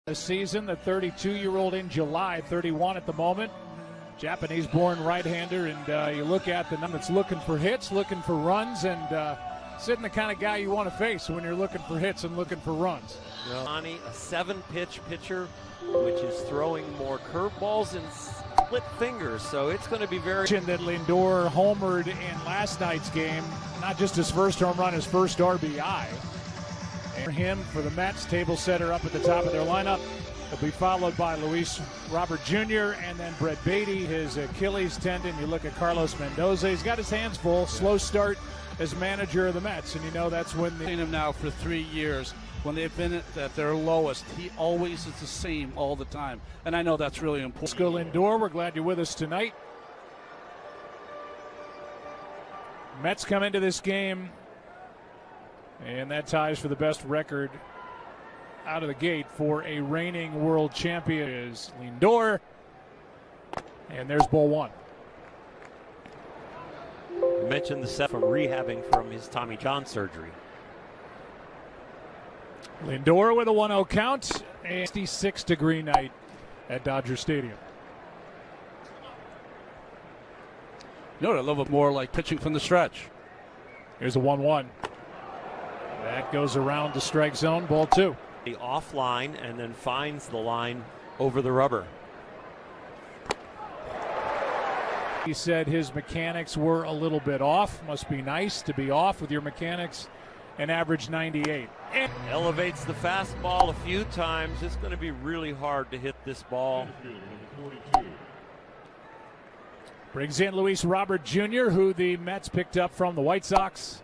The season, the 32-year-old in July, 31 at the moment. Japanese-born right-hander, and you look at the number that's looking for hits, looking for runs, and sitting the kind of guy you want to face when you're looking for hits and looking for runs. Johnny, a 7-pitch pitcher, which is throwing more curveballs and split fingers, so it's going to be very... That Lindor homered in last night's game, not just his first home run, his first RBI. And for him, for the Mets, table setter up at the top of their lineup. It'll be followed by Luis Robert Jr. and then Brett Beatty, his Achilles tendon. You look at Carlos Mendoza. He's got his hands full. Slow start as manager of the Mets, and you know that's when I've seen him now for 3 years. When they've been at their lowest, he always is the same all the time, and I know that's really important. Let's go Lindor. We're glad you're with us tonight. Mets come into this game, and that ties for the best record out of the gate for a reigning world champion is Lindor. And there's ball one. You mentioned the set from rehabbing from his Tommy John surgery. Lindor with a 1-0 count. A 66-degree night at Dodger Stadium. You know what I love it more, like pitching from the stretch. Here's a 1-1. That goes around the strike zone. Ball two. The offline and then finds the line over the rubber. He said his mechanics were a little bit off. Must be nice to be off with your mechanics and average 98. And elevates the fastball a few times. It's going to be really hard to hit this ball. Brings in Luis Robert Jr., who the Mets picked up from the White Sox.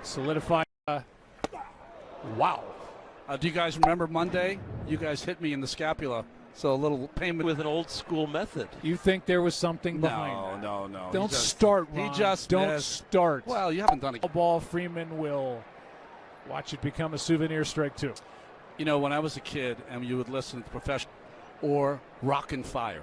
Solidified. Wow. Do you guys remember Monday? You guys hit me in the scapula, so a little payment with an old school method. You think there was something behind that? No. Don't start, Ron. He just don't missed. start. Well, you haven't done it. Ball, Freeman will watch it become a souvenir. Strike two. You know, when I was a kid and you would listen to professional or Rock and Fire,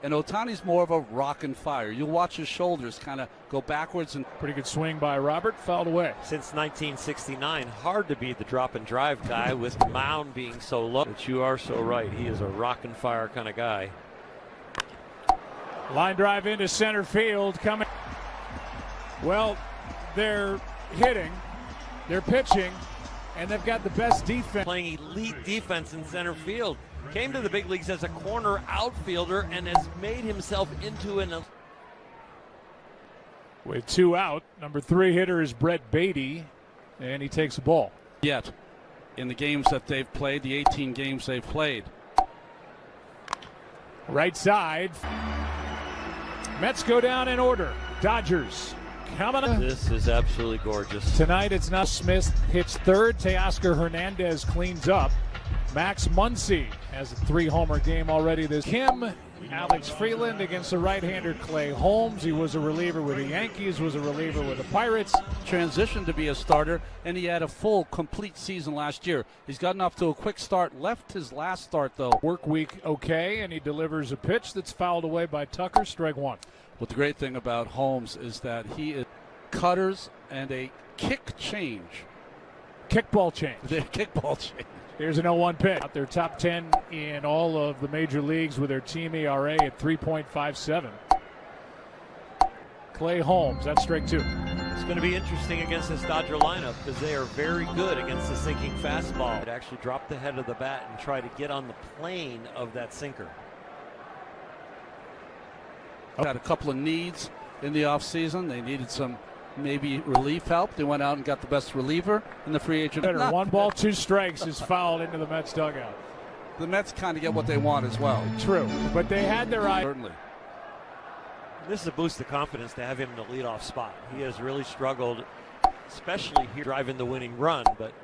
and Ohtani's more of a rock and fire. You'll watch his shoulders kind of go backwards. And pretty good swing by Robert, fouled away. Since 1969, hard to be the drop and drive guy with the mound being so low. But you are so right. He is a rock and fire kind of guy. Line drive into center field coming. Well, they're hitting, they're pitching, and they've got the best defense. Playing elite defense in center field. Came to the big leagues as a corner outfielder and has made himself into an... With two out, number 3 hitter is Brett Beatty, and he takes the ball. Yet, in the games that they've played, the 18 games they've played. Right side. Mets go down in order. Dodgers coming up. This is absolutely gorgeous. Tonight it's not Smith hits third. Teoscar Hernandez cleans up. Max Muncy has a 3-homer game already. This him, Alex Freeland against the right-hander Clay Holmes. He was a reliever with the Yankees, was a reliever with the Pirates. Transitioned to be a starter, and he had a full, complete season last year. He's gotten off to a quick start, left his last start, though. Work week okay, and he delivers a pitch that's fouled away by Tucker, strike one. Well, the great thing about Holmes is that he is cutters and a kick change. Kickball change. The kickball change. Here's an 0-1 pitch. They're top 10 in all of the major leagues with their team ERA at 3.57. Clay Holmes, that's strike two. It's going to be interesting against this Dodger lineup because they are very good against the sinking fastball. It actually drop the head of the bat and try to get on the plane of that sinker. Had a couple of needs in the offseason. They needed some maybe relief help. They went out and got the best reliever in the free agent. 1 ball, 2 strikes is fouled into the Mets dugout. The Mets kind of get what they want as well. True, but they had their eye. Certainly. This is a boost of confidence to have him in the leadoff spot. He has really struggled, especially here driving the winning run. But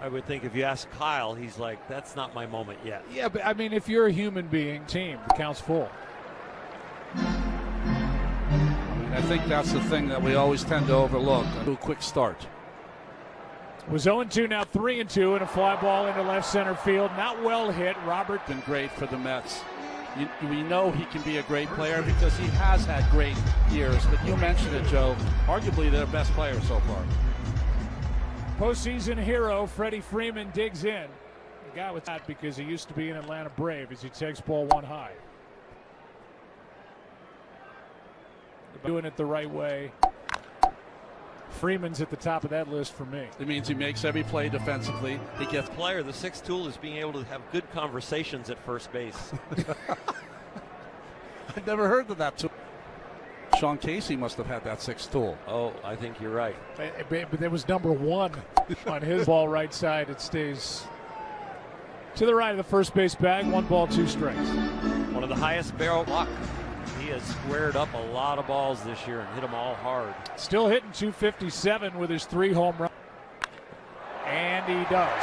I would think if you ask Kyle, he's like, that's not my moment yet. Yeah, but I mean, if you're a human being, team, the count's full. I think that's the thing that we always tend to overlook. A quick start. Was 0-2, now 3-2, and a fly ball into left center field. Not well hit. Robert been great for the Mets. We know he can be a great player because he has had great years. But you mentioned it, Joe. Arguably their best player so far. Postseason hero Freddie Freeman digs in. The guy with that because he used to be an Atlanta Brave as he takes ball one high. Doing it the right way. Freeman's at the top of that list for me. It means he makes every play defensively. He gets player. The sixth tool is being able to have good conversations at first base. I've never heard of that tool. Sean Casey must have had that sixth tool. Oh, I think you're right. But there was number one on his ball right side. It stays to the right of the first base bag. 1 ball, 2 strikes. One of the highest barrel luck. He has squared up a lot of balls this year and hit them all hard. Still hitting 257 with his 3 home runs. And he does.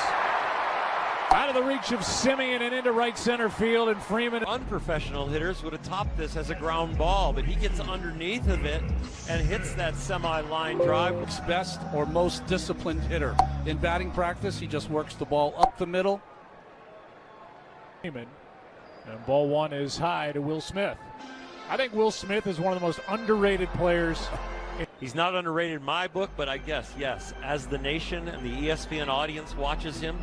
Out of the reach of Simeon and into right center field, and Freeman. Unprofessional hitters would have topped this as a ground ball, but he gets underneath of it and hits that semi-line drive. Best or most disciplined hitter. In batting practice, he just works the ball up the middle. And ball 1 is high to Will Smith. I think Will Smith is one of the most underrated players. He's not underrated in my book, but I guess, yes, as the nation and the ESPN audience watches him,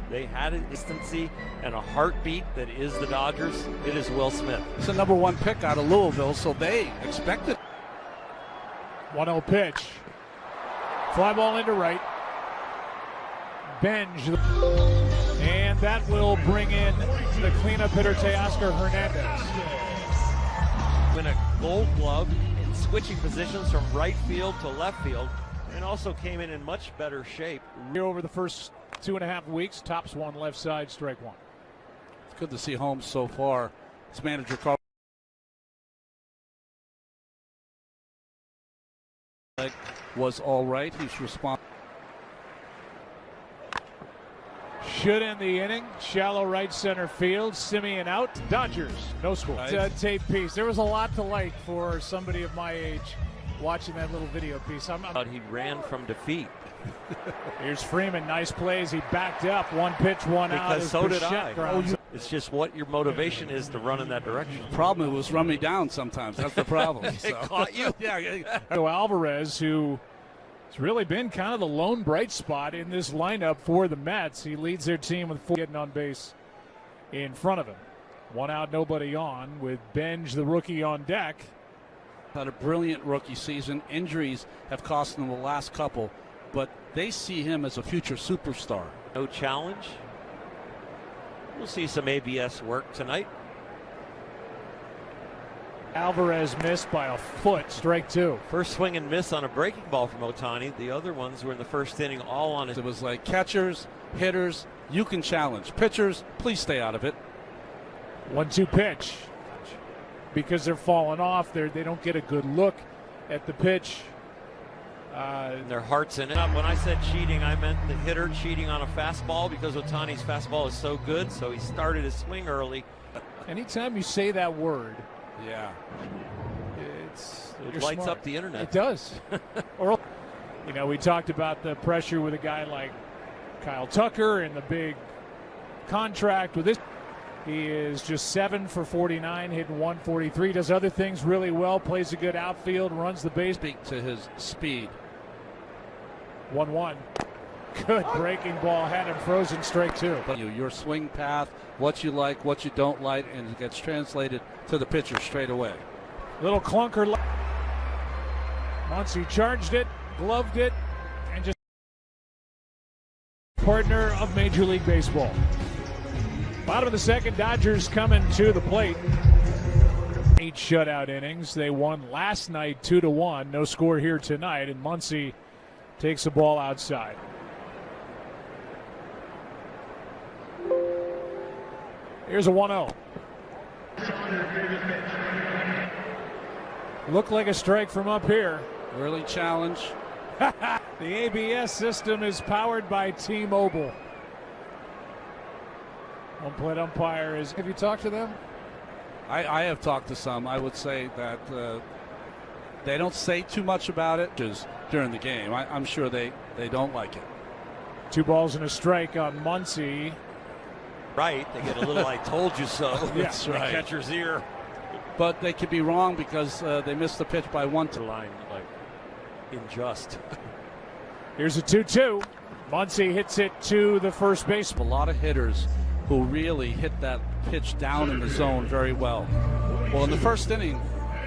they had a consistency and a heartbeat that is the Dodgers. It is Will Smith. It's the number 1 pick out of Louisville, so they expected. 1-0 pitch. Fly ball into right. Benj. And that will bring in the cleanup hitter, Teoscar Hernandez. Win a Gold Glove in switching positions from right field to left field, and also came in much better shape. Over the first 2.5 weeks, tops 1 left side, strike 1. It's good to see Holmes so far. His manager Carl was all right. He's responsible. Should end the inning. Shallow right center field. Simeon out. Dodgers, no score. Right. Tape piece. There was a lot to like for somebody of my age watching that little video piece. He ran from defeat. Here's Freeman. Nice plays. He backed up. 1 pitch, 1 out. Because so did I. It's just what your motivation is to run in that direction. The problem was run me down sometimes. That's the problem. It caught you? Yeah. So Alvarez, who has really been kind of the lone bright spot in this lineup for the Mets. He leads their team with 4 getting on base in front of him. 1 out, nobody on, with Benj, the rookie, on deck. Had a brilliant rookie season. Injuries have cost him the last couple, but they see him as a future superstar. No challenge. We'll see some ABS work tonight. Alvarez missed by a foot, strike 2. First swing and miss on a breaking ball from Ohtani. The other ones were in the first inning, all on it. It was like catchers, hitters, you can challenge. Pitchers, please stay out of it. 1-2 pitch. Because they're falling off, they don't get a good look at the pitch. And their heart's in it. When I said cheating, I meant the hitter cheating on a fastball because Ohtani's fastball is so good, so he started his swing early. Anytime you say that word, yeah, it lights up the internet. It does. Or, we talked about the pressure with a guy like Kyle Tucker and the big contract with this. He is just 7 for 49, hitting 143. Does other things really well. Plays a good outfield, runs the base. Speak to his speed. 1-1. Good breaking ball, had him frozen, strike 2. But your swing path, what you like, what you don't like, and it gets translated to the pitcher straight away. Little clunker. Once he charged it, gloved it, and just partner of Major League Baseball. Bottom of the second, Dodgers coming to the plate. 8 shutout innings. They won last night 2-1. No score here tonight, and Muncy takes the ball outside. Here's a 1-0. Looked like a strike from up here. Early challenge. The ABS system is powered by T-Mobile. Home plate umpire is. Have you talked to them? I have talked to some. I would say that they don't say too much about it during the game. I'm sure they don't like it. 2 balls and a strike on Muncy. Right, they get a little "I told you so." That's right. Catcher's ear. But they could be wrong because they missed the pitch by 1. Line like unjust. Here's a 2-2. Muncy hits it to the first base. A lot of hitters who really hit that pitch down in the zone very well. Well, in the first inning,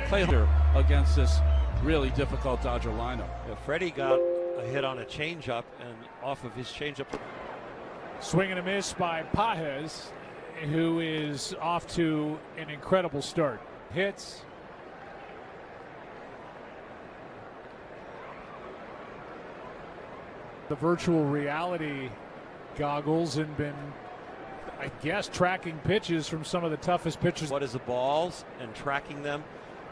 Clay against this really difficult Dodger lineup. Yeah, Freddie got a hit on a changeup, and off of his changeup. Swing and a miss by Padres, who is off to an incredible start. Hits. The virtual reality goggles and been, I guess, tracking pitches from some of the toughest pitchers. What is the balls and tracking them?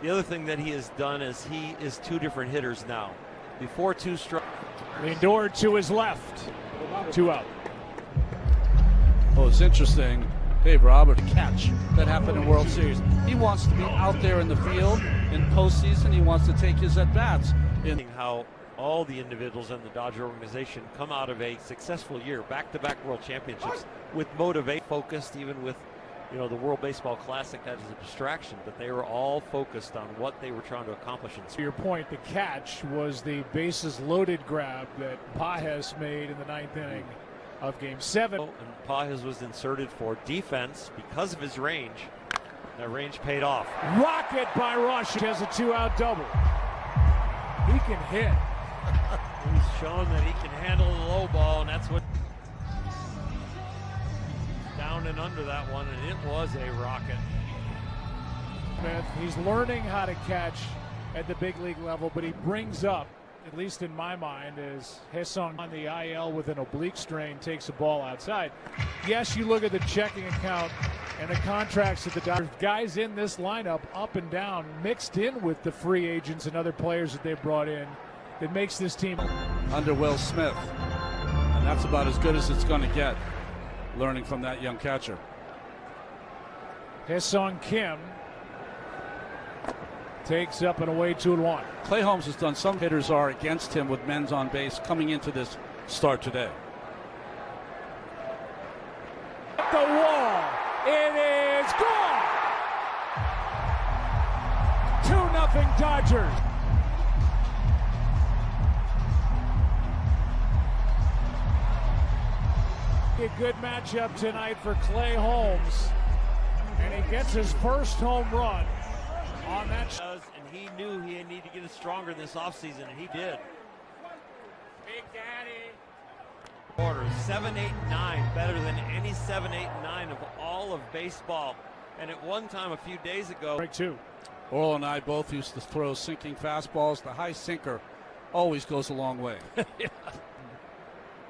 The other thing that he has done is he is two different hitters now. Before two strikes. Lindor to his left. 2 out. Well, it's interesting. Dave Roberts, catch that happened in World Series. He wants to be out there in the field in postseason. He wants to take his at-bats. How all the individuals in the Dodger organization come out of a successful year, back-to-back World Championships, with motivation, focused, even with the World Baseball Classic as a distraction, but they were all focused on what they were trying to accomplish. To your point, the catch was the bases loaded grab that Pages made in the 9th inning of Game 7. And Pages was inserted for defense because of his range. That range paid off. Rocket by Rush has a 2-out double. He can hit. He's shown that he can handle the low ball, and that's what. Down and under that one, and it was a rocket. Smith, he's learning how to catch at the big league level, but he brings up, at least in my mind, is Hesong on the IL with an oblique strain, takes the ball outside. Yes, you look at the checking account and the contracts that the Dodgers, guys in this lineup up and down, mixed in with the free agents and other players that they've brought in, that makes this team. Under Will Smith, and that's about as good as it's going to get, learning from that young catcher. Hesong Kim takes up and away 2-1. Clay Holmes has done some hitters are against him with men's on base coming into this start today. At the wall, it is gone. 2-0 Dodgers. A good matchup tonight for Clay Holmes, and he gets his first home run on that. And he knew he needed to get stronger this offseason, and he did. Big Daddy. Orders 7, 8, 9, better than any 7, 8, 9 of all of baseball. And at one time a few days ago, Break 2. Orel and I both used to throw sinking fastballs. The high sinker always goes a long way.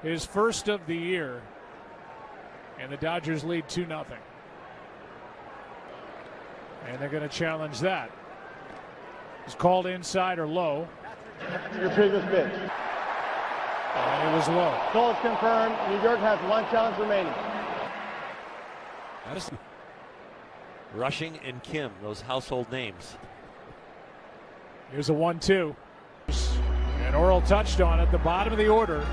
His first of the year, and the Dodgers lead 2-0. And they're going to challenge that. It's called inside or low. Your previous pitch. And it was low. Call is confirmed. New York has 1 challenge remaining. Rushing and Kim, those household names. Here's a 1-2. And Orel touched on it, the bottom of the order.